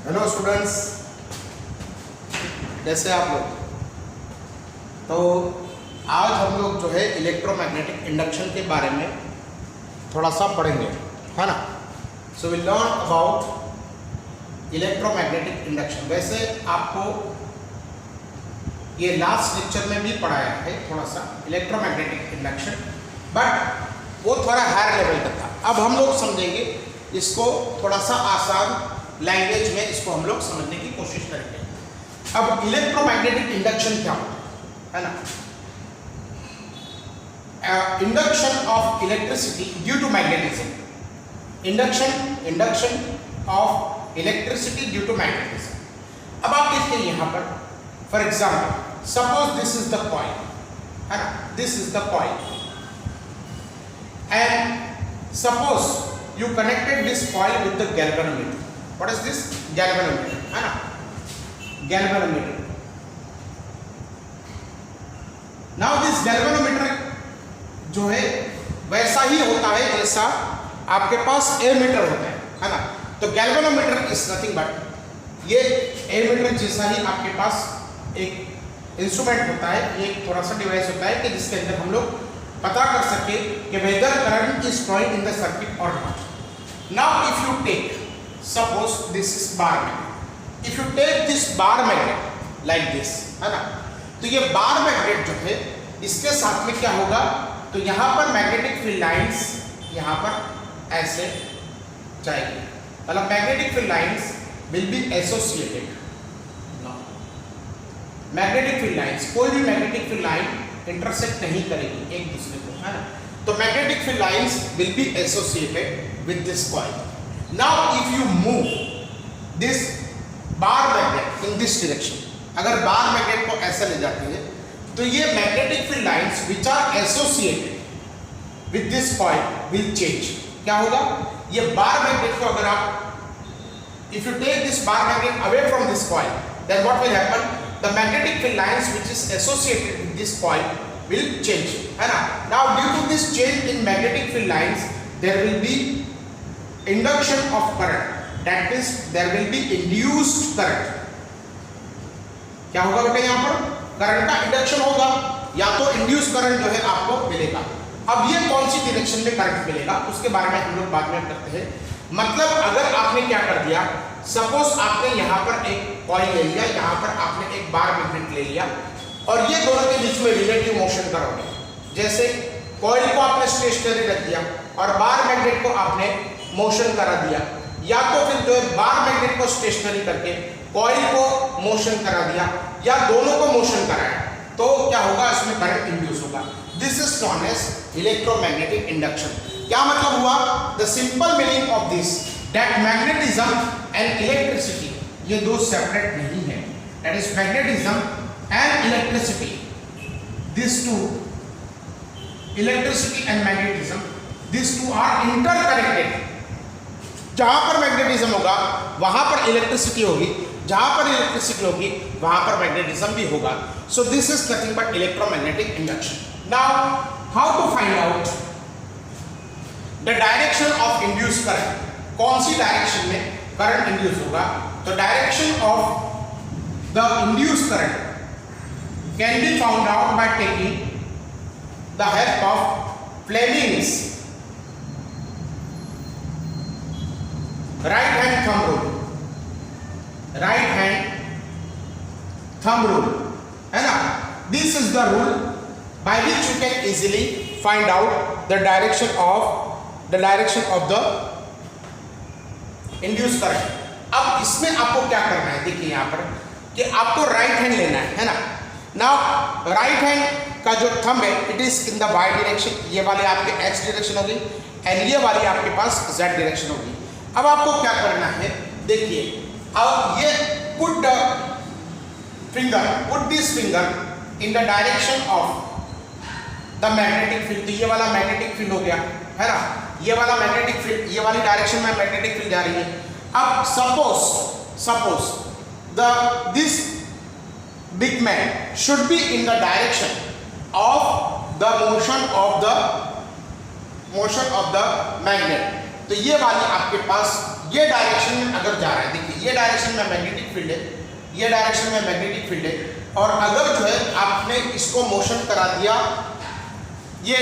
Hello students, कैसे आप लोग। तो आज हम लोग जो है इलेक्ट्रोमैग्नेटिक इंडक्शन के बारे में थोड़ा सा पढ़ेंगे, है ना। So will learn about electromagnetic induction. वैसे आपको ये लास्ट लेक्चर में भी पढ़ाया है थोड़ा सा इलेक्ट्रोमैग्नेटिक इंडक्शन, बट वो थोड़ा हायर लेवल का था। अब हम लोग समझेंगे इसको थोड़ा सा आसान लैंग्वेज में, इसको हम लोग समझने की कोशिश करेंगे। अब इलेक्ट्रोमैग्नेटिक इंडक्शन क्या होता है ना। Induction of electricity due to magnetism. Induction of electricity due to magnetism. अब आप देखते हैं यहाँ पर, for example suppose this is the coil, है ना, this is the coil, and suppose you connected this coil with the galvanometer. What is this? Galvanometer, है ना, गैल्वेनोमीटर। नाउ दिस गैल्वेनोमीटर जो है वैसा ही होता है जैसा आपके पास एमीटर होता है ना। तो गैल्वेनोमीटर इज नथिंग बट ये एमीटर जैसा ही आपके पास एक इंस्ट्रूमेंट होता है, एक थोड़ा सा डिवाइस होता है कि जिसके अंदर हम लोग पता कर सके कि whether current is flowing in the circuit और नॉट। Now if you take, suppose this is bar magnet, if you take this bar magnet like this, है ना, तो ये बार मैग्नेट जो है इसके साथ में क्या होगा, तो यहाँ पर मैग्नेटिक फील्ड लाइंस यहाँ पर ऐसे जाएगी, मतलब magnetic field lines will be associated. Magnetic field lines, कोई भी मैग्नेटिक फील्ड लाइन इंटरसेक्ट नहीं करेगी एक दूसरे को, है ना। तो magnetic field lines will be associated with this coil. Now if you move this bar magnet in this direction, अगर बार मैग्नेट को ऐसा ले जाती है तो ये magnetic field lines which are associated with this coil will change। क्या होगा, ये बार मैग्नेट को अगर आप if you take this bar magnet away from this coil, then what will happen? The magnetic field lines which is associated with this coil will change, है ना। Now due to this change in magnetic field lines, there will be induction of current, that means there will be induced current। क्या होगा बेटा, यहाँ पर current का induction होगा या तो इंड्यूस करंट जो है आपको मिलेगा। अब ये कौन सी डायरेक्शन में करंट मिलेगा उसके बारे में हम लोग बाद में करते हैं। मतलब अगर आपने क्या कर दिया, सपोज आपने यहाँ पर एक कॉइल ले लिया, यहाँ पर आपने एक बार मैग्नेट ले लिया और ये दोनों के बीच में रिलेटिव मोशन करोगे। जैसे कॉइल को आपने स्टेशनरी रख दिया और बार मैग्नेट को आपने मोशन करा दिया, या तो फिर जो है बार मैग्नेट को स्टेशनरी करके कॉइल को मोशन करा दिया, या दोनों को मोशन कराया, तो क्या होगा, इसमें करंट इंड्यूस होगा। This is known as electromagnetic induction. क्या मतलब हुआ, the simple meaning of this that magnetism and electricity ये दो सेपरेट नहीं है। That is magnetism and electricity, this two, electricity and magnetism, this two are interconnected. जहां पर मैग्नेटिज्म होगा वहां पर इलेक्ट्रिसिटी होगी, जहां पर इलेक्ट्रिसिटी होगी वहां पर मैग्नेटिज्म भी होगा। So this is nothing but electromagnetic induction. Now how to find out the direction of induce current, कौन सी डायरेक्शन में करंट इंड्यूस होगा। तो direction of the induce current can be found out by taking the help of Fleming's right hand thumb rule, right hand thumb rule, है ना। This is the rule by which you can easily find out the direction of the induced current। अब इसमें आपको क्या करना है, देखिए यहाँ पर कि आपको राइट हैंड लेना है ना। नाउ राइट हैंड का जो थंब है it is in the Y direction, ये वाले आपके एक्स डायरेक्शन होगी एंड ये वाली आपके पास जेड डायरेक्शन होगी। अब आपको क्या करना है, देखिए, अब ये put this finger in the direction of the magnetic field. तो ये वाला मैग्नेटिक फील्ड हो गया, है ना, ये वाला मैग्नेटिक फील्ड, ये वाली डायरेक्शन में मैग्नेटिक फील्ड जा रही है। अब suppose this big man should be in the direction of the motion of the magnet. तो ये वाली आपके पास ये डायरेक्शन में अगर जा रहा है, देखिए ये डायरेक्शन में मैग्नेटिक फील्ड है, ये डायरेक्शन में मैग्नेटिक फील्ड है, और अगर जो है आपने इसको मोशन करा दिया ये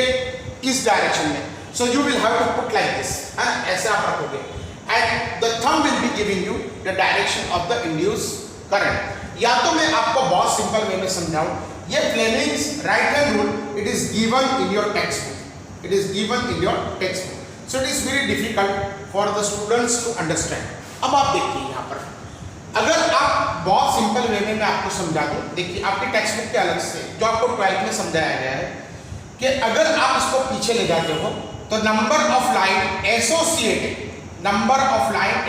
इस डायरेक्शन में, so you will have to put like this, है ना, ऐसे आप रखोगे, and the thumb will be giving you the direction of the induce current. या तो मैं आपको बहुत सिंपल वे में समझाऊं, ये Fleming's right hand rule, it is given in your text book, it is given in your text book, so it is very difficult for the students to understand. अब आप देखिए यहाँ पर, अगर आप बहुत सिंपल वे में मैं आपको समझा दूं, देखिए आपके टेक्स्ट बुक के अलग से जो आपको 12th में समझाया गया है कि अगर आप इसको पीछे ले जाते हो तो number of line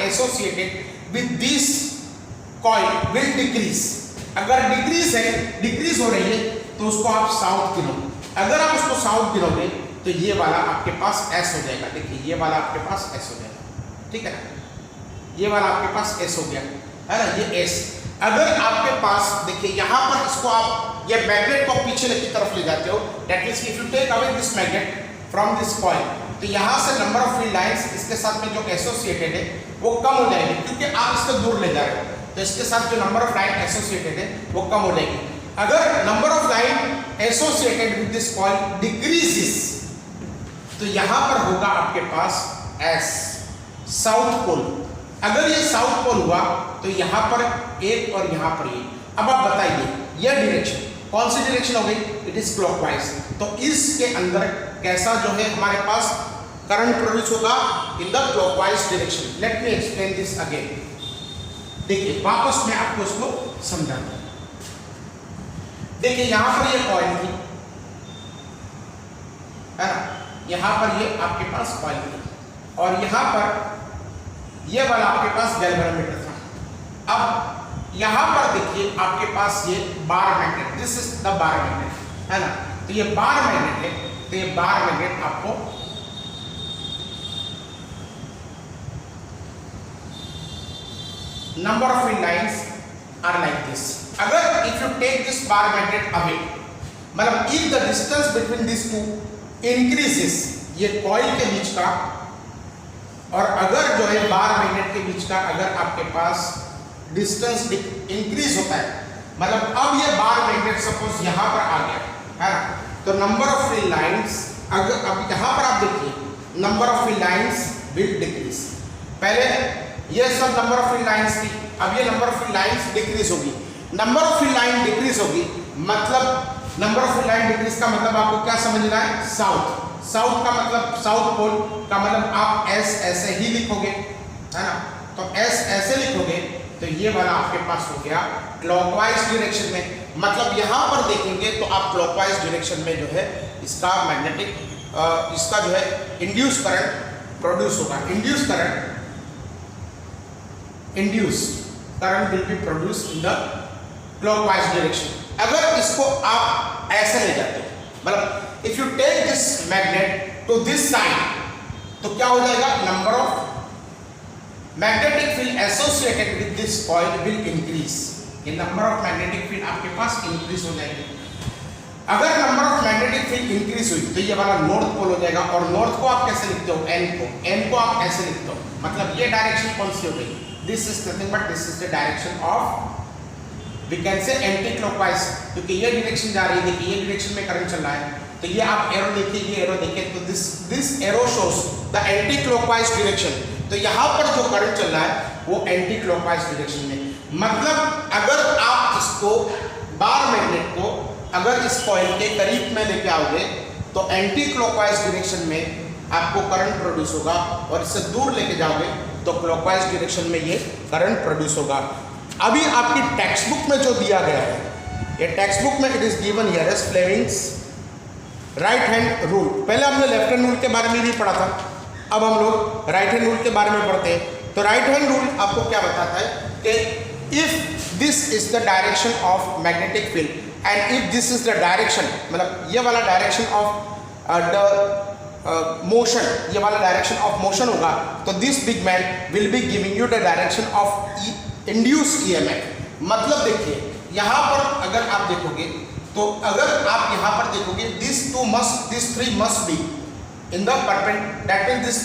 associated with this coil will decrease. अगर डिक्रीज हो रही है तो उसको आप साउथ गिनोगे, अगर आप उसको साउथ गिनोगे तो ये वाला आपके पास एस हो जाएगा, देखिए ये वाला आपके पास एस हो जाएगा, ठीक है ना, ये वाला आपके पास एस हो गया, है ना, ये एस। अगर आपके पास देखिए यहाँ पर इसको आप ये मैग्नेट को पीछे की तरफ ले जाते हो, that means if you take away this magnet from this coil, तो यहाँ से नंबर ऑफ फील्ड लाइंस इसके साथ में जो एसोसिएटेड है वो कम हो जाएगी, क्योंकि आप इसको दूर ले जा रहे हो, तो इसके साथ जो नंबर ऑफ लाइन एसोसिएटेड है वो कम हो जाएगी। अगर number of line associated with this coil decreases, तो यहाँ पर होगा आपके पास एस, साउथ पोल। अगर ये साउथ पोल हुआ तो यहाँ पर एक और यहाँ पर एक। अब आप बताइए यह डायरेक्शन कौन सी डायरेक्शन हो गई, इट इज क्लॉकवाइज, तो इसके अंदर कैसा जो है हमारे पास करंट प्रोड्यूस होगा इन the clockwise direction. Let me explain this again, देखिए वापस मैं आपको इसको समझाता हूं। देखिए यहाँ पर ये कॉइल थी, है ना, यहाँ पर ये आपके पास कॉइल थी, और यहाँ पर ये वाला आपके पास गैल्वेनोमीटर था। अब यहाँ पर देखिए आपके पास ये bar magnet, this is the bar magnet, है ना, तो ये बार मैग्नेट है, तो ये बार मैग्नेट आपको number of field lines are like this. अगर if you take this bar magnet away, मतलब if the distance between these two increases, ये कॉइल के बीच का और अगर जो है बार मैग्नेट के बीच का अगर आपके पास डिस्टेंस इंक्रीज होता है, मतलब अब ये बार मैग्नेट सपोज यहाँ पर आ गया, है ना, तो नंबर ऑफ फील्ड लाइंस, अगर अब यहाँ पर आप देखिए number of field lines will decrease. पहले ये सब नंबर ऑफ फील्ड लाइंस थी, अब ये number of field lines decrease होगी। Number of field line decrease होगी मतलब number of field line decrease का मतलब आपको क्या समझना है, साउथ। साउथ का मतलब साउथ पोल का मतलब आप एस ऐसे ही लिखोगे, है ना, तो एस ऐसे लिखोगे तो ये वाला आपके पास हो गया क्लॉकवाइज डायरेक्शन में। मतलब यहाँ पर देखेंगे तो आप क्लॉकवाइज डायरेक्शन में जो है इसका मैग्नेटिक इसका जो है इंड्यूस करंट प्रोड्यूस होगा। Induce current will be produce in the clockwise direction. अगर इसको आप ऐसे ले जाते हो, मतलब if you take this magnet to this side, तो क्या हो जाएगा, number of magnetic field associated with this coil will increase. ये नंबर ऑफ मैग्नेटिक फील्ड आपके पास इंक्रीज हो जाएगी। अगर number of magnetic field increase हुई तो ये वाला नॉर्थ पोल हो जाएगा, और नॉर्थ को आप कैसे लिखते हो, एन को आप ऐसे लिखते हो, मतलब ये डायरेक्शन कौन सी हो गई, this is nothing but this is the direction of we can say anti clockwise, क्योंकि ये डायरेक्शन जा रही है, देखिए ये डायरेक्शन में करंट चल रहा है, तो ये आप एरो देखिए, ये एरो देखिए, तो this arrow shows the anti clockwise direction. तो यहाँ पर जो करंट चल रहा है वो एंटी क्लॉकवाइज डायरेक्शन में। मतलब अगर आप इसको बार मैग्नेट को अगर इस कॉइल के करीब में लेके आओगे तो एंटी क्लॉकवाइज डायरेक्शन में आपको करंट प्रोड्यूस होगा, और इससे दूर लेके जाओगे तो क्लॉकवाइज डायरेक्शन में ये करंट प्रोड्यूस होगा। अभी आपकी टेक्स्ट बुक में जो दिया गया है, ये टेक्स्ट बुक में it is given here as Fleming's right hand rule. पहले हमने लेफ्ट हैंड रूल के बारे में भी पढ़ा था, अब हम लोग राइट हैंड रूल के बारे में पढ़ते हैं। तो राइट हैंड रूल आपको क्या बताता है कि if this is the direction of magnetic field and if this is the direction, मतलब ये वाला डायरेक्शन ऑफ द मोशन, ये वाला डायरेक्शन ऑफ मोशन होगा, तो this big man will be giving you the direction of induce EMF. मतलब देखिए यहाँ पर अगर आप देखोगे तो अगर आप यहाँ पर देखोगे this three must be in the perpendicular, that means this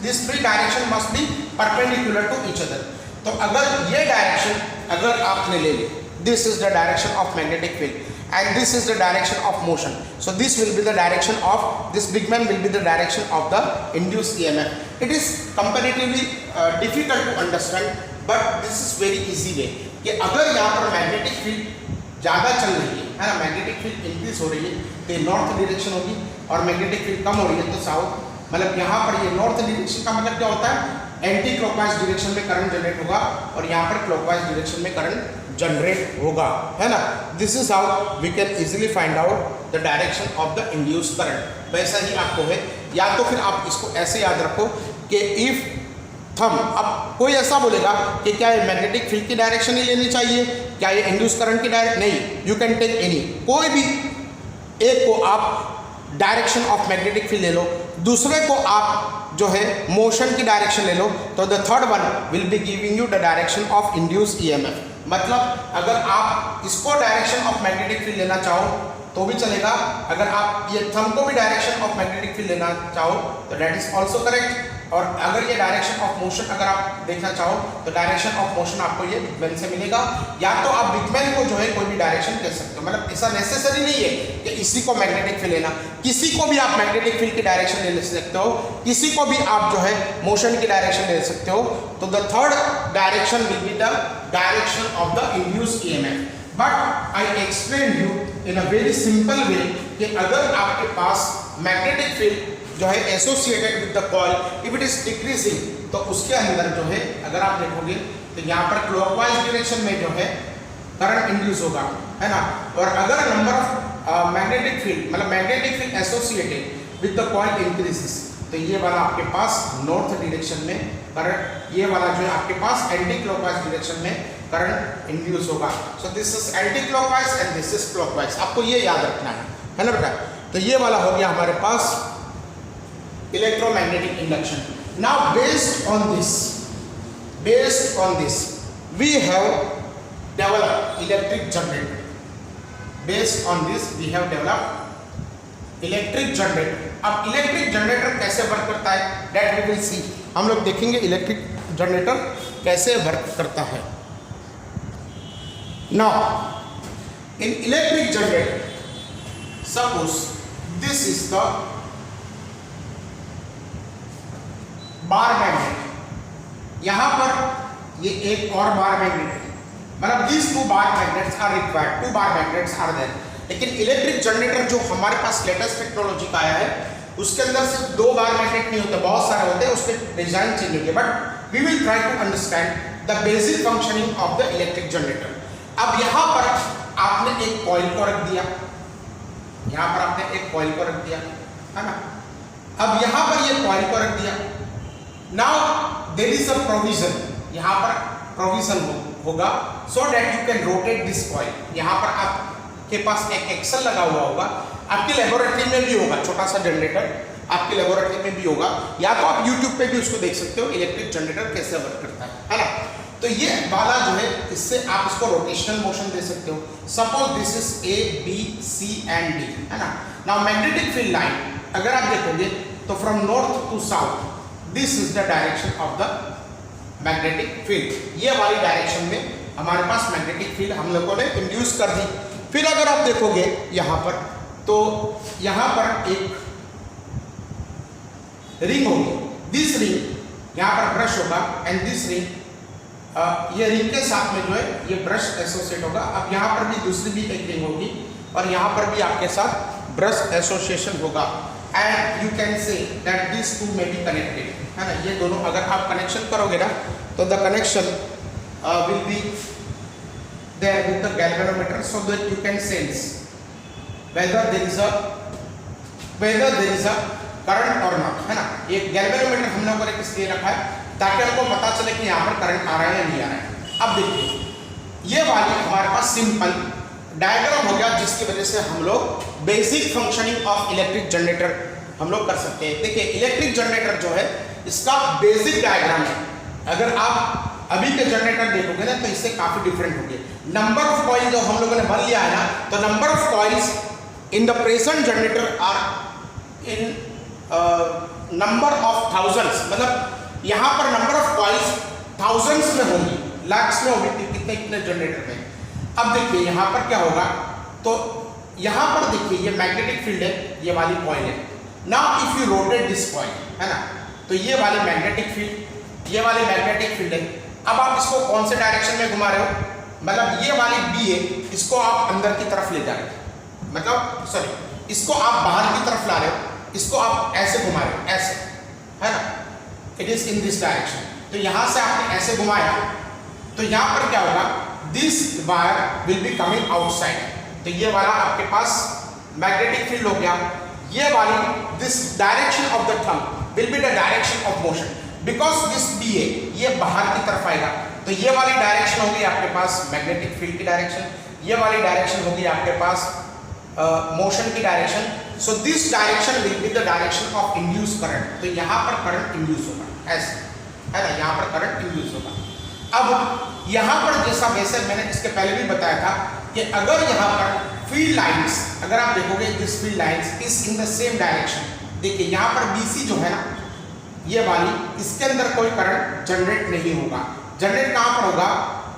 this three direction must be perpendicular to each other. तो अगर ये डायरेक्शन अगर आपने ले ली, this is the direction of magnetic field and this is the direction of motion, so this will be the direction of this big man will be the direction of the induced EMF. It is comparatively difficult to understand but this is very easy way कि अगर यहाँ पर magnetic field ज़्यादा चल रही है ना, magnetic field increase हो रही है तो ये नॉर्थ डायरेक्शन होगी, और मैग्नेटिक फील्ड कम हो रही है तो साउथ, मतलब यहाँ पर ये नॉर्थ डायरेक्शन का मतलब क्या होता है, एंटी क्लॉकवाइज डायरेक्शन में करंट जनरेट होगा और यहाँ पर क्लॉकवाइज डायरेक्शन में करंट जनरेट होगा, है ना। This is how we can easily find out the direction of the induced current. वैसा ही आपको है, या तो फिर आप इसको ऐसे याद रखो कि इफ थम, अब कोई ऐसा बोलेगा कि क्या ये मैग्नेटिक फील्ड की डायरेक्शन ही लेनी चाहिए, क्या ये इंड्यूस्ड करंट की डायरेक्शन, नहीं, यू कैन टेक एनी, कोई भी एक को आप डायरेक्शन ऑफ मैग्नेटिक फील्ड ले लो, दूसरे को आप जो है मोशन की डायरेक्शन ले लो, तो the third one will be giving you the direction of induced EMF. मतलब अगर आप इसको डायरेक्शन ऑफ मैग्नेटिक फील्ड लेना चाहो तो भी चलेगा, अगर आप ये थंब को भी डायरेक्शन ऑफ मैग्नेटिक फील्ड लेना चाहो तो दैट इज ऑल्सो करेक्ट, और अगर ये डायरेक्शन ऑफ मोशन अगर आप देखना चाहो तो डायरेक्शन ऑफ मोशन आपको ये बिगमैन से मिलेगा, या तो आप बिगमैन को जो है कोई भी डायरेक्शन दे सकते हो, मतलब ऐसा नेसेसरी नहीं है कि इसी को मैग्नेटिक फील्ड लेना, किसी को भी आप मैग्नेटिक फील्ड की डायरेक्शन ले सकते हो, किसी को भी आप जो है मोशन की डायरेक्शन ले सकते हो। तो the third direction will be the direction of the induced EMF. But I explain you in a very simple way कि अगर आपके पास मैग्नेटिक फील्ड जो है associated with the coil, if it is decreasing, तो उसके अंदर जो है अगर आप देखोगे तो यहाँ पर क्लॉकवाइज डायरेक्शन में जो है करंट इंड्यूस होगा, है ना। और अगर नंबर ऑफ मैग्नेटिक फील्ड, मतलब magnetic field associated with the coil increases, तो ये वाला आपके पास नॉर्थ डायरेक्शन में करंट, ये वाला जो है आपके पास एंटी क्लॉकवाइज डायरेक्शन में करंट इंड्यूस होगा। So this is anti clockwise and this is clockwise, आपको ये याद रखना है ना बेटा। तो ये वाला हो गया हमारे पास electromagnetic induction. Now based on this we have developed electric generator. Based on this we have developed electric generator. अब इलेक्ट्रिक जनरेटर कैसे वर्क करता है that we will see, हम लोग देखेंगे इलेक्ट्रिक जनरेटर कैसे वर्क करता है। Now in electric generator, suppose this is the bar magnet, यहाँ पर ये एक और बार मैग्नेट है, मतलब these two bar magnets are required, two bar magnets are there। लेकिन इलेक्ट्रिक जनरेटर जो हमारे पास लेटेस्ट टेक्नोलॉजी का आया है उसके अंदर सिर्फ दो बार मैग्नेट नहीं होते, बहुत सारे होते हैं, उसके डिजाइन चेंज होते हैं, but we will try to understand the basic functioning of the electric generator. अब यहाँ पर आपने एक कॉइल को रख दिया, यहाँ पर आपने एक कॉइल को रख दिया, है ना। अब यहाँ पर ये कॉइल को रख दिया, now there is a provision, यहाँ पर प्रोविजन होगा so that you can rotate this coil. यहाँ पर आपके पास एक एक्सल लगा हुआ होगा, आपकी लेबोरेटरी में भी होगा, छोटा सा जनरेटर आपकी लेबोरेटरी में भी होगा, या तो आप यूट्यूब पे भी उसको देख सकते हो इलेक्ट्रिक जनरेटर कैसे वर्क करता है ना। तो ये वाला जो है इससे आप इसको रोटेशनल मोशन दे सकते हो। Suppose this is A B C and D, है ना। नाउ मैग्नेटिक फील्ड लाइन अगर आप देखोगे तो from north to south this is the direction of the magnetic field, ये वाली डायरेक्शन में हमारे पास मैग्नेटिक फील्ड हम लोगों ने इंड्यूस कर दी। फिर अगर आप देखोगे यहाँ पर तो यहाँ पर एक रिंग होगी, दिस रिंग यहाँ पर ब्रश होगा एंड दिस रिंग ये रिंग के साथ में जो है ये ब्रश एसोसिएट होगा। अब यहाँ पर भी दूसरी भी एक रिंग होगी और यहाँ पर भी आपके साथ ब्रश एसोसिएशन होगा and you can say that this two may be connected, है ना। ये दोनों अगर आप कनेक्शन करोगे ना तो the connection will be there with the galvanometer so that you can sense whether there is a current और नॉट, है ना। एक गैल्वेनोमीटर हम लोगों ने किसलिए रखा है ताकि हमको पता चले कि यहाँ पर करंट आ रहा है या नहीं आ रहा है। अब देखिए ये वाली हमारे पास सिंपल डायग्राम हो गया जिसकी वजह से हम लोग basic functioning of electric generator हम लोग कर सकते हैं। देखिए इलेक्ट्रिक जनरेटर जो है इसका बेसिक डायग्राम है, अगर आप अभी के जनरेटर देखोगे ना तो इससे काफी डिफरेंट होंगे। नंबर ऑफ कॉइल जो हम लोगों ने वन लिया है ना, तो number of coils in the present generator are in number of thousands, मतलब यहाँ पर नंबर ऑफ कॉइल्स थाउजेंड्स में होंगी, लाख्स में होगी, कितने कितने जनरेटर में। अब देखिए यहाँ पर क्या होगा, तो यहाँ पर देखिए ये मैग्नेटिक फील्ड है, ये वाली कॉइल है। Now if you rotate this coil, है ना, तो ये वाली मैग्नेटिक फील्ड, ये वाली मैग्नेटिक फील्ड है। अब आप इसको कौन से डायरेक्शन में घुमा रहे हो, मतलब ये वाली बी है, इसको आप अंदर की तरफ ले जा रहे हो, मतलब सॉरी, इसको आप बाहर की तरफ ला रहे हो, इसको आप ऐसे घुमा रहे हो, ऐसे, है ना, it is in this direction. तो यहां से आपने ऐसे घुमाया, तो यहां पर क्या होगा, this wire will be coming outside, तो ये वाला आपके पास मैग्नेटिक फील्ड हो गया। ये वाली this direction of the thumb will be the direction of motion, because this B है, ये बाहर की तरफ आएगा, तो ये वाली डायरेक्शन होगी आपके पास मैग्नेटिक फील्ड की डायरेक्शन, ये वाली डायरेक्शन होगी आपके पास मोशन की direction. So this direction will be the direction of induce current, तो यहाँ पर करंट इंड्यूस होगा, ऐसे, है ना, यहाँ पर करंट इंड्यूस होगा। अब यहाँ पर जैसा वैसे मैंने इसके पहले भी बताया था कि अगर यहाँ पर फील्ड लाइंस, अगर आप देखोगे this field lines is in the same direction, देखिए यहाँ पर BC जो है ना, ये वाली, इसके अंदर कोई करंट जनरेट नहीं होगा। जनरेट कहाँ पर होगा,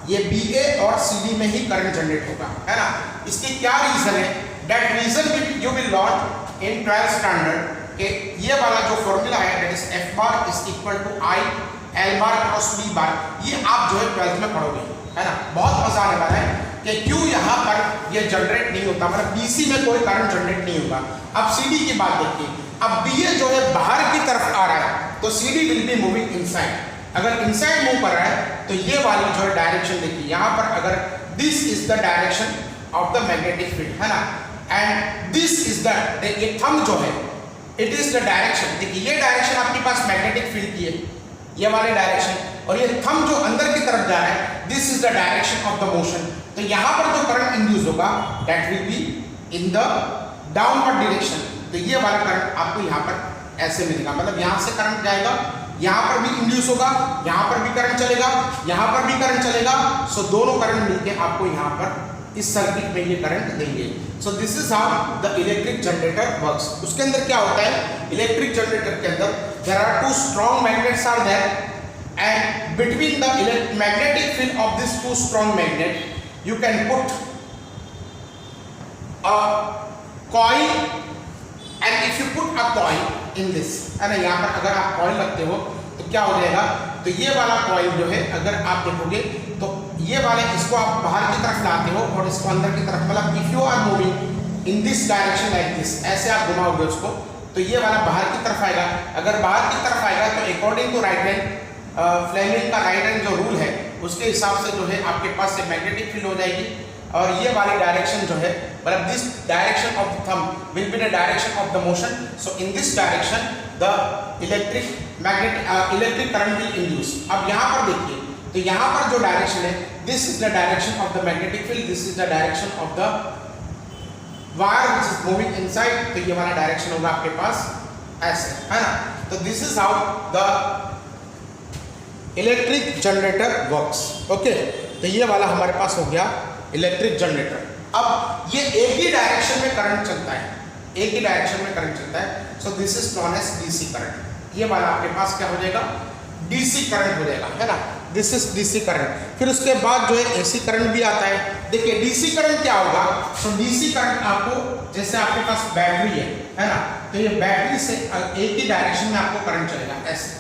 ये BA और CD में ही करंट जनरेट होगा, है ना। इसकी क्या रीजन है, that reason you will learn in 12th standard, कि ये वाला जो फॉर्मूला है that is F bar is equal to I L bar cross B bar, ये आप जो है 12th में पढ़ोगे, है ना। बहुत मजा आने वाला है कि क्यों यहाँ पर ये जनरेट नहीं होता, मतलब BC में कोई करंट जनरेट नहीं होगा। अब CD की बात देखिए, अब BA जो है बाहर की तरफ आ रहा है, तो CD will be moving inside. अगर इनसाइड मूव कर रहा है तो ये वाली जो है डायरेक्शन देखिए, यहाँ पर अगर this is the direction of the magnetic field, है ना, एंड दिस इज द, ये थंब जो है इट इज द डायरेक्शन, देखिए ये डायरेक्शन आपके पास मैग्नेटिक फील्ड की है, ये वाली डायरेक्शन, और ये थंब जो अंदर की तरफ जा रहा है, this is the direction of the motion. तो यहाँ पर जो करंट इंड्यूस होगा that will be in the downward direction, तो ये वाला करंट आपको यहाँ पर ऐसे मिलेगा, मतलब यहाँ से करंट जाएगा, यहाँ पर भी इंड्यूस होगा, यहाँ पर भी करंट चलेगा, यहाँ पर भी करंट चलेगा, सो दोनों करंट मिलके आपको यहाँ पर इस सर्किट में ये करंट देंगे। So this is how the electric generator works. उसके अंदर क्या होता है, इलेक्ट्रिक जनरेटर के अंदर there are two strong magnets are there, and between the magnetic field of this two strong magnet you can put a coil, and if you put a coil in this, है ना, यहाँ पर अगर आप coil रखते हो तो क्या हो जाएगा, तो ये वाला कॉइल जो है अगर आप देखोगे तो ये वाले, इसको आप बाहर की तरफ लाते हो और इसको अंदर की तरफ, मतलब if you are moving in this direction like this, ऐसे आप घुमाओगे उसको, तो ये वाला बाहर की तरफ आएगा। अगर बाहर की तरफ आएगा तो according to right hand Fleming का राइट हैंड जो रूल है उसके हिसाब से जो है आपके पास से मैग्नेटिक फील्ड हो जाएगी, और ये वाली डायरेक्शन जो है, मतलब this direction of the thumb will be the direction of the motion. So in this direction the electric current will induce. अब यहाँ पर देखिए, तो यहाँ पर जो डायरेक्शन है, this is the direction of the magnetic field, this is the direction of the wire which is moving inside, तो ये वाला डायरेक्शन होगा आपके पास ऐसे, है ना। तो this is how the electric generator works. Okay, तो ये वाला हमारे पास हो गया इलेक्ट्रिक जनरेटर। अब ये एक ही डायरेक्शन में करंट चलता है, एक ही डायरेक्शन में करंट चलता है, so this is known as DC current. ये वाला आपके पास क्या हो जाएगा, डीसी करंट हो जाएगा, है ना, दिस इज डीसी करंट। फिर उसके बाद जो है एसी करंट भी आता है। देखिए डीसी करंट क्या होगा, तो डीसी करंट आपको, जैसे आपके पास बैटरी है ना, तो ये बैटरी से एक ही डायरेक्शन में आपको करंट चलेगा, ऐसे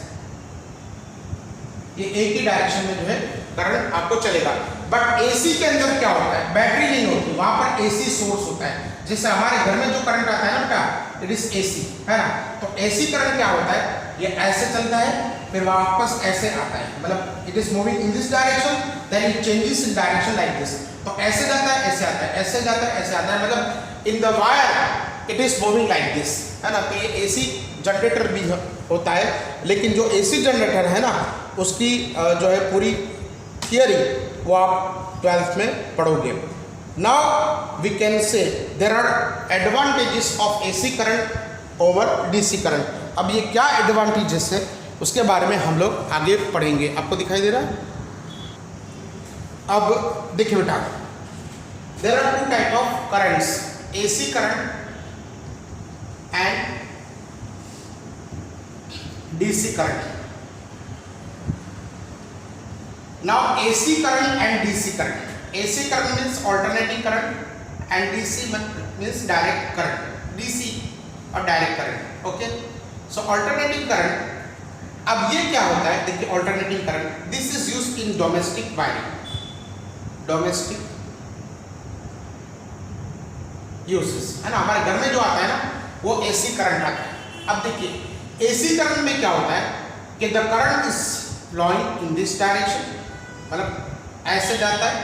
ये एक ही डायरेक्शन में जो है करंट आपको चलेगा। बट एसी के अंदर क्या होता है, बैटरी नहीं होती, वहां पर एसी सोर्स होता है। जैसे हमारे घर में जो करंट आता है ना बेटा, इट इज एसी, है ना। तो एसी करंट क्या होता है, ये ऐसे चलता है फिर वापस ऐसे आता है, मतलब it is moving in this direction then it changes in direction like this. तो ऐसे जाता है, ऐसे आता है, ऐसे जाता है, ऐसे आता है, मतलब in the wire it is moving like this, है ना। तो ये एसी जनरेटर भी होता है, लेकिन जो एसी जनरेटर है ना, उसकी जो है पूरी थियरी वो आप 12th में पढ़ोगे। Now we can say there are advantages of AC current over DC current. अब ये क्या एडवांटेजेस है उसके बारे में हम लोग आगे पढ़ेंगे। आपको दिखाई दे रहा है। अब देखिए बेटा, there are two type of currents, AC current and DC current. Now AC current and DC current. AC current means alternating current and DC means direct current. DC और direct current. Okay. So alternating current. अब ये क्या होता है? देखिए alternating current. This is used in domestic wiring. Domestic uses है ना. हमारे घर में जो आता है ना वो AC करंट आता है. अब देखिए AC करंट में क्या होता है कि the current is flowing in this direction, मतलब ऐसे जाता है,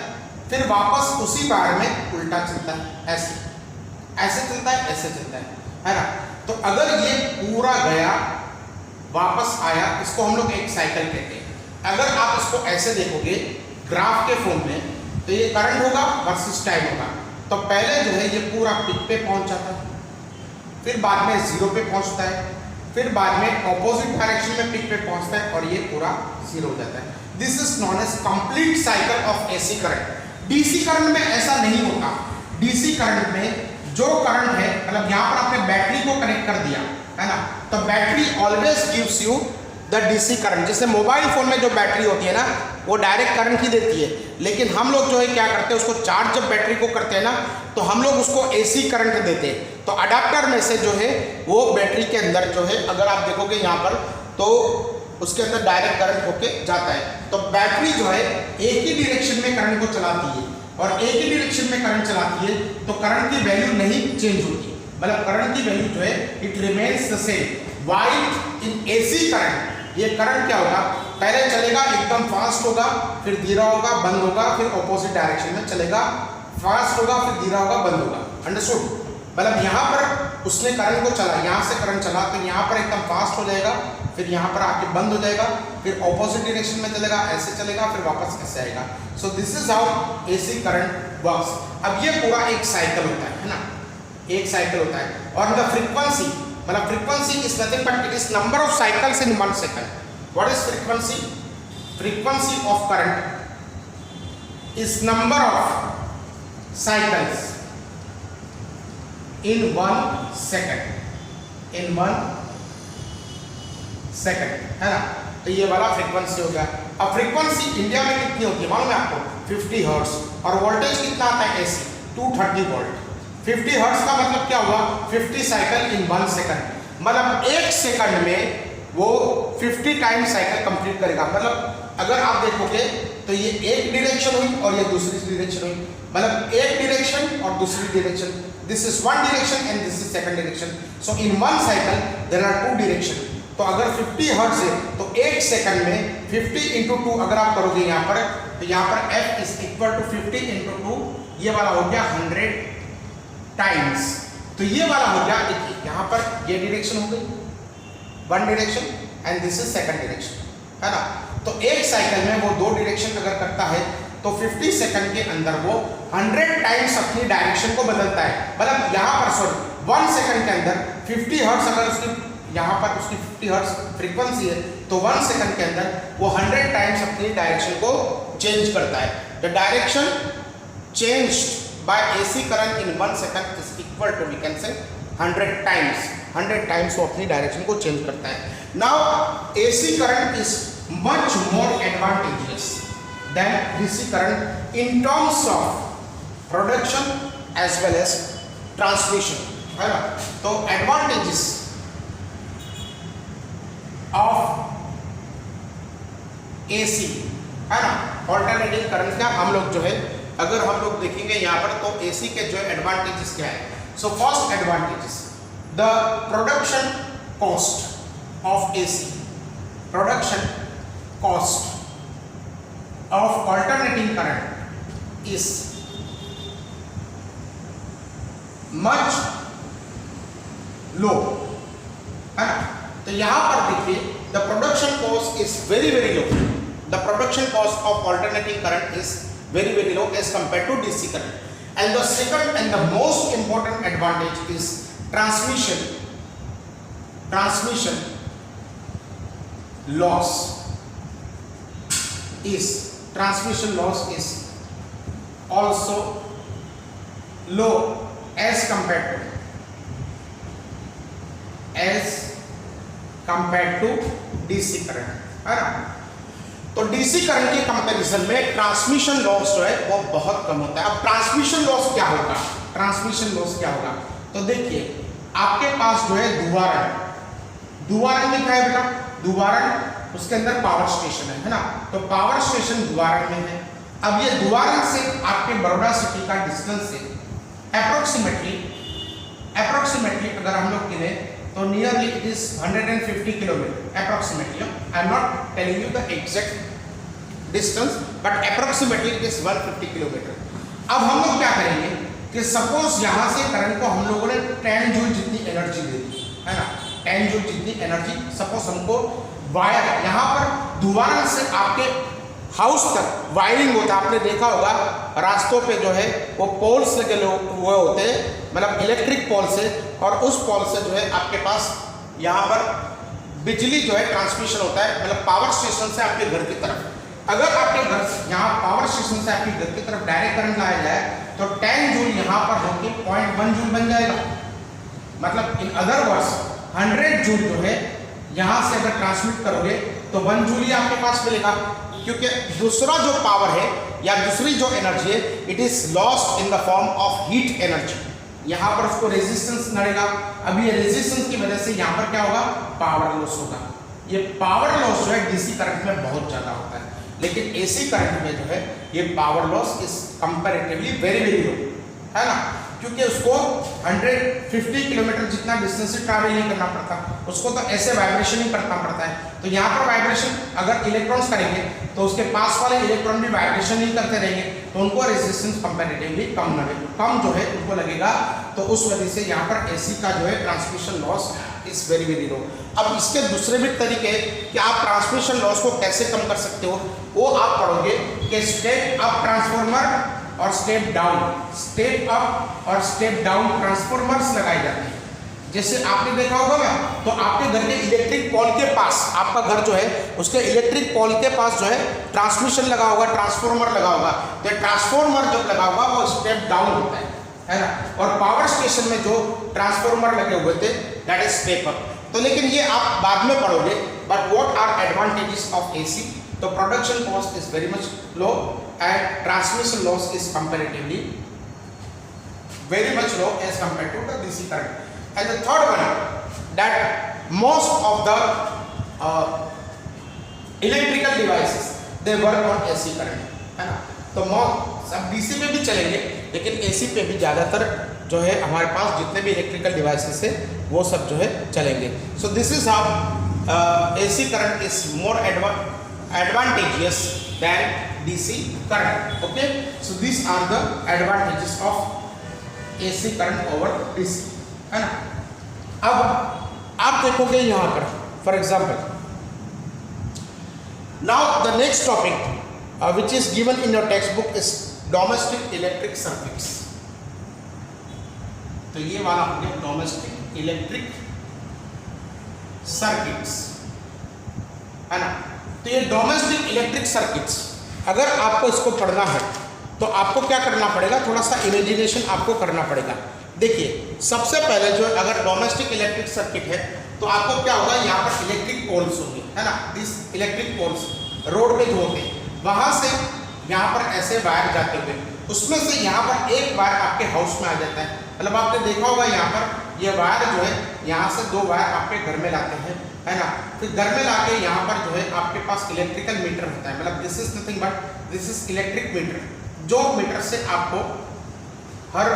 फिर वापस उसी बार में उल्टा चलता है, ऐसे चलता है, ऐसे चलता है ना. तो अगर ये पूरा गया वापस आया, इसको हम लोग एक साइकिल कहते हैं. अगर आप इसको ऐसे देखोगे ग्राफ के फॉर्म में तो ये करंट होगा वर्सेस टाइम होगा. तो पहले जो है ये पूरा पिक पे पहुंच जाता है, फिर बाद में जीरो पे पहुंचता है, फिर बाद में ऑपोजिट डायरेक्शन में पिक पे पहुंचता है और ये पूरा जीरो हो जाता है. This is known as complete cycle of AC current. DC current में ऐसा नहीं होता. डीसी करंट में जो करंट है, मतलब यहाँ पर आपने बैटरी को कनेक्ट कर दिया है ना, तो battery always gives you the DC current. जैसे मोबाइल फोन में जो बैटरी होती है ना वो डायरेक्ट करंट ही देती है, लेकिन हम लोग जो है क्या करते हैं, उसको चार्ज जब बैटरी को करते हैं ना तो हम लोग उसको एसी करंट देते हैं. तो अडाप्टर में से जो है वो बैटरी के अंदर जो है अगर आप देखोगे यहाँ पर तो उसके अंदर डायरेक्ट करंट होके जाता है. तो बैटरी जो है एक ही डायरेक्शन में करंट को चलाती है और एक ही डायरेक्शन में करंट चलाती है, तो करंट की वैल्यू नहीं चेंज होती, मतलब करंट की वैल्यू जो है it remains the same. While in AC current ये करंट क्या होगा, पहले चलेगा एकदम फास्ट होगा, फिर धीरा होगा, बंद होगा, फिर ऑपोजिट डायरेक्शन में चलेगा, फास्ट होगा, फिर धीरा होगा, बंद होगा. अंडरस्टूड. मतलब यहाँ पर उसने करंट को चला, यहाँ से करंट चला तो यहाँ पर एकदम फास्ट हो जाएगा, फिर यहाँ पर आके बंद हो जाएगा, फिर ऑपोजिट डायरेक्शन में चलेगा, ऐसे चलेगा, फिर वापस ऐसे आएगा. सो this is how AC current works. अब ये पूरा एक साइकिल होता है ना, एक साइकिल होता है. और द फ्रीक्वेंसी, मतलब frequency is nothing but it is number of cycles in 1 second. What is frequency? Frequency of current is number of cycles in 1 second, in 1 second है ना. तो ये वाला फ्रीक्वेंसी हो गया. अब फ्रीक्वेंसी इंडिया में कितनी होती है मालूम है आपको? 50 हर्ट्ज. और वोल्टेज कितना आता है एसी? 230 वोल्ट. 50 हर्ट्ज का मतलब क्या हुआ? 50 साइकिल इन 1 सेकंड, मतलब एक सेकंड में वो 50 टाइम्स साइकिल कंप्लीट करेगा. मतलब अगर आप देखोगे तो ये एक डायरेक्शन हुई और ये दूसरी डायरेक्शन हुई, मतलब एक डायरेक्शन और दूसरी direction. This is one direction and this is second direction. So in one cycle there are 2 direction. तो अगर 50 हर्ट्ज है तो एक सेकंड में 50 into 2 अगर आप करोगे यहाँ पर तो यहाँ पर F is equal to 50 into 2, ये वाला हो गया 100 टाइम्स. तो ये वाला हो गया, देखिए यहाँ पर ये डायरेक्शन हो गई, one direction and this is second direction है ना. तो एक साइकिल में वो 2 डायरेक्शन अगर करता है तो 50 सेकंड के अंदर वो 100 टाइम्स अपनी डायरेक्शन को बदलता है. मतलब यहाँ पर सॉरी 1 सेकंड के अंदर 50 हर्ट्ज अगर उसकी यहाँ पर उसकी 50 हर्ट्ज फ्रीक्वेंसी है तो 1 सेकंड के अंदर वो 100 टाइम्स अपनी डायरेक्शन को चेंज करता है. The direction changed by AC current in 1 second is equal to we can say 100 times. 100 times वो अपनी डायरेक्शन को चेंज करता है. Now AC current is much more advantageous than DC current in terms of production as well as transmission है ना. तो advantages of AC है ना, alternating current का हम लोग जो है अगर हम लोग देखेंगे यहाँ पर तो AC के जो एडवांटेजेस क्या है. So first advantages, the production cost of AC, production cost of alternating current is much low है ना. तो यहाँ पर देखिए the production cost is very low. The production cost of alternating current is very low as compared to DC current. And the second and the most important advantage is transmission loss is also low as compared to DC current, है ना। तो DC current के comparison में transmission loss जो है वो बहुत कम होता है। अब ट्रांसमिशन लॉस क्या होगा, ट्रांसमिशन लॉस क्या होगा, तो देखिए आपके पास जो है दुवारण में क्या है बेटा, दुवारण, उसके अंदर पावर स्टेशन है ना, तो पावर स्टेशन दुवारण में है। अब ये दुवारण से आपके बड़ौदा सिटी का डिस्टेंस है अप्रोक्सीमेटली अगर हम लोग गिने तो nearly it is 150 kilometre approximately. I am not telling you the exact distance but approximately it is 150 kilometre. अब हम लोग क्या करेंगे कि सपोज यहाँ से करंट को हम लोगों ने 10 जूल जितनी एनर्जी दे दी, है ना, 10 जूल जितनी एनर्जी सपोज हमको वायर यहाँ पर दुवारण से आपके हाउस तक वायरिंग होता है। आपने देखा होगा रास्तों पे जो है वो पोल्स लगे हुए होते हैं, मतलब इलेक्ट्रिक पोल से, और उस पोल से जो है आपके पास यहाँ पर बिजली जो है ट्रांसमिशन होता है, मतलब पावर स्टेशन से आपके घर की तरफ। अगर आपके घर यहाँ पावर स्टेशन से आपके घर की तरफ डायरेक्ट करंट लाया जाए तो 10 जूल यहाँ पर होकर 0.1 जूल बन जाएगा। मतलब इन अदर वर्ड्स 100 जूल जो है यहाँ से अगर ट्रांसमिट करोगे तो 1 जूल ही आपके पास मिलेगा, क्योंकि दूसरा जो पावर है या दूसरी जो एनर्जी है it is lost in the form of heat energy. यहाँ पर उसको रेजिस्टेंस नड़ेगा। अब ये रेजिस्टेंस की वजह से यहाँ पर क्या होगा, पावर लॉस होगा। ये पावर लॉस जो है डीसी करंट में बहुत ज्यादा होता है, लेकिन एसी करंट में जो है ये power loss is comparatively very very low, है ना, क्योंकि उसको 150 किलोमीटर जितना डिस्टेंस से ट्रैवल नहीं करना पड़ता, उसको तो ऐसे वाइब्रेशन ही करना पड़ता है। तो यहाँ पर वाइब्रेशन अगर इलेक्ट्रॉन्स करेंगे तो उसके पास वाले इलेक्ट्रॉन भी वाइब्रेशन नहीं करते रहेंगे, तो उनको रेजिस्टेंस कंपैरेटिवली कम जो है उनको लगेगा। तो उस वजह से यहाँ पर एसी का जो है transmission loss is very very low. अब इसके दूसरे भी तरीके कि आप ट्रांसमिशन लॉस को कैसे कम कर सकते हो, वो आप पढ़ोगे कि स्टेप अप ट्रांसफार्मर और स्टेप अप और स्टेप डाउन ट्रांसफार्मर्स लगाए जाते हैं। जैसे आपने देखा होगा ना, तो आपके घर के इलेक्ट्रिक पोल के पास, आपका घर जो है उसके इलेक्ट्रिक पोल के पास जो है ट्रांसमिशन लगा होगा, ट्रांसफार्मर लगा होगा। तो ट्रांसफार्मर जब लगा होगा वो स्टेप डाउन होता है ना, और पावर स्टेशन में जो ट्रांसफार्मर लगे हुए थे दैट इज स्टेप अप। तो लेकिन ये आप बाद में पढ़ोगे। But what are advantages of AC? तो production cost is very much low and transmission loss is comparatively very much low as compared to the DC current. And the third one, that most of the electrical devices they work on AC current, है ना। तो सब DC पे भी चलेंगे लेकिन AC पे भी ज़्यादातर जो है हमारे पास जितने भी इलेक्ट्रिकल डिवाइसेस है वो सब जो है चलेंगे। So this is how AC current is more advantageous than DC current. Okay, so these are the advantages of AC current over DC, है ना। अब आप देखोगे यहाँ पर for example, now the next topic which is given in your textbook is domestic electric circuits. तो ये वाला हो गया domestic electric circuits, है ना। तो ये डोमेस्टिक इलेक्ट्रिक सर्किट्स अगर आपको इसको पढ़ना है तो आपको क्या करना पड़ेगा, थोड़ा सा इमेजिनेशन आपको करना पड़ेगा। देखिए सबसे पहले जो अगर डोमेस्टिक इलेक्ट्रिक सर्किट है तो आपको क्या होगा, यहाँ पर इलेक्ट्रिक पोल्स होंगे, है ना। दिस इलेक्ट्रिक पोल्स रोड पे जो होते हैं वहाँ से यहाँ पर ऐसे वायर जाते हुए, उसमें से यहाँ पर एक वायर आपके हाउस में आ जाता है। मतलब आपने देखा होगा यहाँ पर ये वायर जो है यहाँ से 2 वायर आपके घर में लाते हैं, है ना। फिर घर में लाके यहाँ पर जो है आपके पास इलेक्ट्रिकल मीटर होता है, मतलब this is nothing but this is electric meter, जो मीटर से आपको हर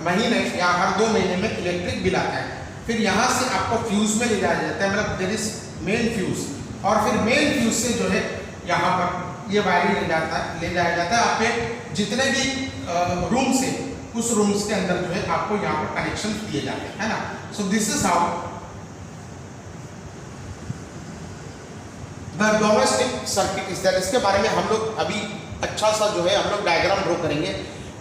महीने या हर 2 महीने में इलेक्ट्रिक बिल आता है। फिर यहाँ से आपको फ्यूज में ले जाया जाता है, मतलब देयर इज मेन फ्यूज, और फिर मेन फ्यूज से जो है यहाँ पर ये वायरिंग ले जाया जाता है आपके जितने भी रूम से, उस रूम्स के अंदर जो है आपको यहाँ पर कनेक्शन दिए जाते हैं, है ना। सो this is how the domestic circuit is that. इसके बारे में हम लोग अभी अच्छा सा जो है हम लोग डायग्राम ड्रॉ करेंगे।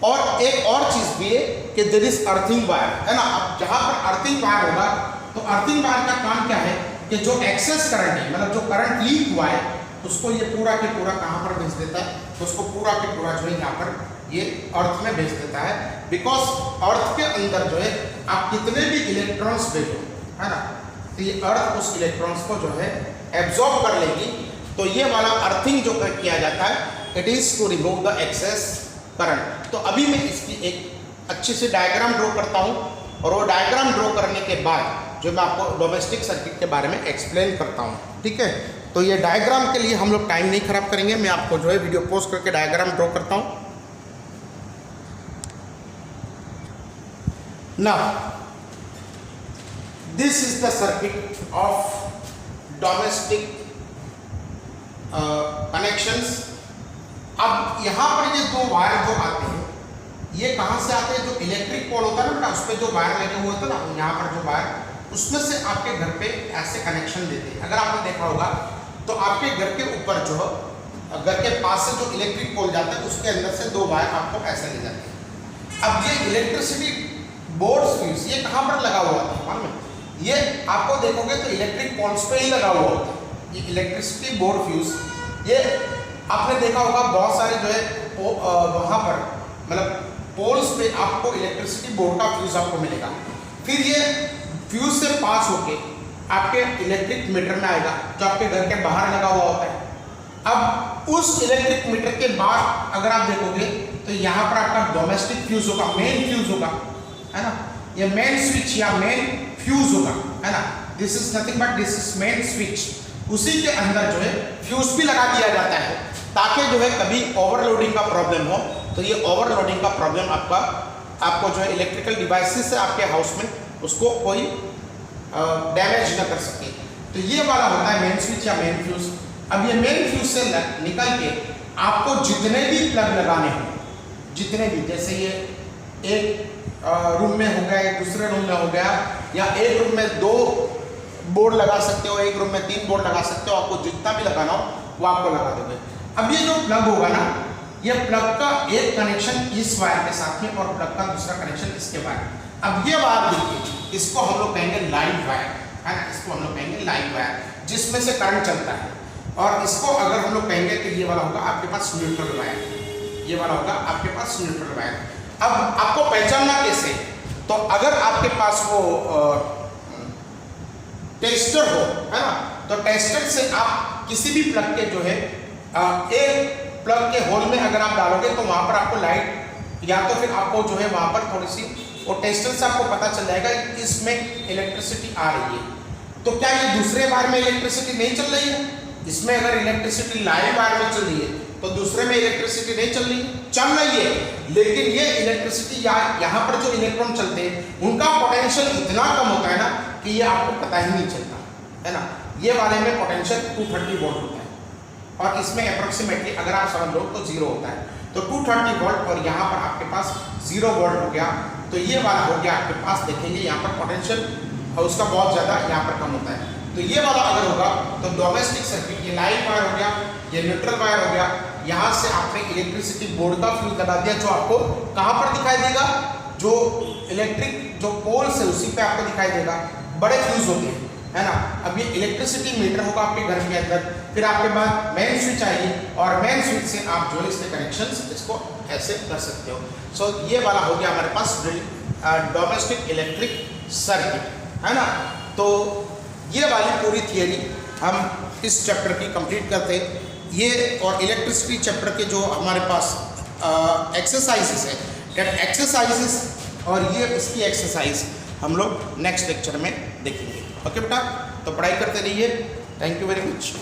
और एक और चीज भी है कि देयर इज अर्थिंग वायर, है ना। अब जहां पर अर्थिंग वायर होगा तो अर्थिंग वायर का काम क्या है कि जो एक्सेस करंट है, मतलब जो करंट लीक हुआ है उसको ये पूरा के पूरा कहाँ पर भेज देता है, तो उसको पूरा के पूरा जो है यहाँ पर ये अर्थ में भेज देता है। बिकॉज अर्थ के अंदर जो है आप कितने भी इलेक्ट्रॉन्स भेजो, है ना, तो ये अर्थ उस इलेक्ट्रॉन्स को जो है एब्जॉर्ब कर लेगी। तो ये वाला अर्थिंग जो किया जाता है, it is to remove the excess current. तो अभी मैं इसकी एक अच्छी सी डायग्राम ड्रॉ करता हूँ, और वो डायग्राम ड्रॉ करने के बाद जो मैं आपको डोमेस्टिक सर्किट के बारे में एक्सप्लेन करता हूँ, ठीक है। तो ये डायग्राम के लिए हम लोग टाइम नहीं खराब करेंगे, मैं आपको जो है वीडियो पॉज करके डायग्राम ड्रॉ करता हूँ। Now, this is the circuit of domestic connections। अब यहाँ पर ये दो वायर जो आते हैं, ये कहाँ से आते हैं? जो इलेक्ट्रिक पोल होता है ना, उस पर जो वायर लगे हुए होते हैं ना, यहाँ पर जो वायर, उसमें से आपके घर पे ऐसे कनेक्शन देते हैं। अगर आपने देखा होगा तो आपके घर के ऊपर जो घर के पास से जो इलेक्ट्रिक पोल जाता है, उसके अंदर से दो वायर आपको ऐसे ले जाते हैं। अब ये इलेक्ट्रिसिटी बोर्ड फ्यूज ये कहाँ पर लगा हुआ था मालूम है? ये आपको देखोगे तो इलेक्ट्रिक पोल्स पे ही लगा हुआ होता है। ये इलेक्ट्रिसिटी बोर्ड फ्यूज, ये आपने देखा होगा बहुत सारे जो है वहाँ पर मतलब पोल्स पे आपको इलेक्ट्रिसिटी बोर्ड का फ्यूज आपको मिलेगा। फिर ये फ्यूज से पास होके आपके इलेक्ट्रिक मीटर में आएगा, जो आपके घर के बाहर लगा हुआ होता है। अब उस इलेक्ट्रिक मीटर के बाद अगर आप देखोगे तो यहाँ पर आपका डोमेस्टिक फ्यूज होगा, मेन फ्यूज होगा, है ना। ये मेन स्विच या मेन फ्यूज होगा, है ना। This is nothing but this is main switch. उसी के अंदर जो है फ्यूज भी लगा दिया जाता है, ताकि जो है कभी ओवरलोडिंग का प्रॉब्लम हो तो ये ओवरलोडिंग का प्रॉब्लम आपको जो है इलेक्ट्रिकल डिवाइसेस से आपके हाउस में उसको कोई डैमेज न कर सके। तो ये वाला होता है मेन स्विच या मेन फ्यूज। अब ये मेन फ्यूज से निकल के आपको जितने भी प्लग लगाने हो, जितने भी, जैसे ये एक रूम में हो गया, एक दूसरे रूम में हो गया, या एक रूम में 2 बोर्ड लगा सकते हो, एक रूम में 3 बोर्ड लगा सकते हो, आपको जितना भी लगाना हो वो आपको लगा दोगे। अब ये जो प्लग होगा ना, ये प्लग का एक कनेक्शन इस वायर के साथ में और प्लग का दूसरा कनेक्शन इसके वायर। अब ये वायर देखिए, इसको हम लोग कहेंगे लाइव वायर, है ना। इसको हम लोग कहेंगे लाइव वायर, जिसमें से करंट चलता है। और इसको अगर हम लोग कहेंगे तो ये वाला होगा आपके पास न्यूट्रल वायर, ये वाला होगा आपके पास न्यूट्रल वायर। अब आपको पहचानना कैसे? तो अगर आपके पास वो टेस्टर हो, है ना, तो टेस्टर से आप किसी भी प्लग के जो है एक प्लग के होल में अगर आप डालोगे तो वहां पर आपको लाइट, या तो फिर आपको जो है वहां पर थोड़ी सी वो टेस्टर से आपको पता चल जाएगा इसमें इलेक्ट्रिसिटी आ रही है। तो क्या ये दूसरे वायर में इलेक्ट्रिसिटी नहीं चल रही है? इसमें अगर इलेक्ट्रिसिटी लाइव वायर में चल रही है तो दूसरे में इलेक्ट्रिसिटी नहीं चल रही है? चल रही है, लेकिन ये इलेक्ट्रिसिटी यहाँ पर जो इलेक्ट्रॉन चलते हैं उनका पोटेंशियल इतना कम होता है ना कि ये आपको पता ही नहीं चलता, है ना। ये वाले में पोटेंशियल 230 वोल्ट होता है, और इसमें अप्रोक्सीमेटली अगर आप समझ लो तो 0 होता है। तो 230 वोल्ट और यहाँ पर आपके पास 0 वोल्ट हो गया। तो ये वाला हो गया आपके पास, देखेंगे यहाँ पर पोटेंशियल उसका बहुत ज़्यादा यहाँ पर कम होता है। तो ये वाला अगर होगा तो डोमेस्टिक सर्किट, ये लाइव वायर हो गया, ये न्यूट्रल वायर हो गया, यहाँ से आपने इलेक्ट्रिसिटी बोर्ड का फ्यूज लगा दिया, जो आपको कहाँ पर दिखाई देगा? जो इलेक्ट्रिक जो पोल्स है उसी पे आपको दिखाई देगा। बड़े फ्यूज होते हैं, है ना। अब ये इलेक्ट्रिसिटी मीटर होगा आपके घर के अंदर, फिर आपके पास मेन स्विच आएगी, और मेन स्विच से आप जो है इसके कनेक्शंस इसको ऐसे कर सकते हो। सो ये वाला हो गया हमारे पास डोमेस्टिक इलेक्ट्रिक सर्किट, है ना। तो ये वाली पूरी थियरी हम इस चैप्टर की कंप्लीट करते हैं। ये और इलेक्ट्रिसिटी चैप्टर के जो हमारे पास एक्सरसाइजेस है, दैट एक्सरसाइजेस और ये इसकी एक्सरसाइज हम लोग नेक्स्ट लेक्चर में देखेंगे। ओके बेटा, तो पढ़ाई करते रहिए। Thank you very much.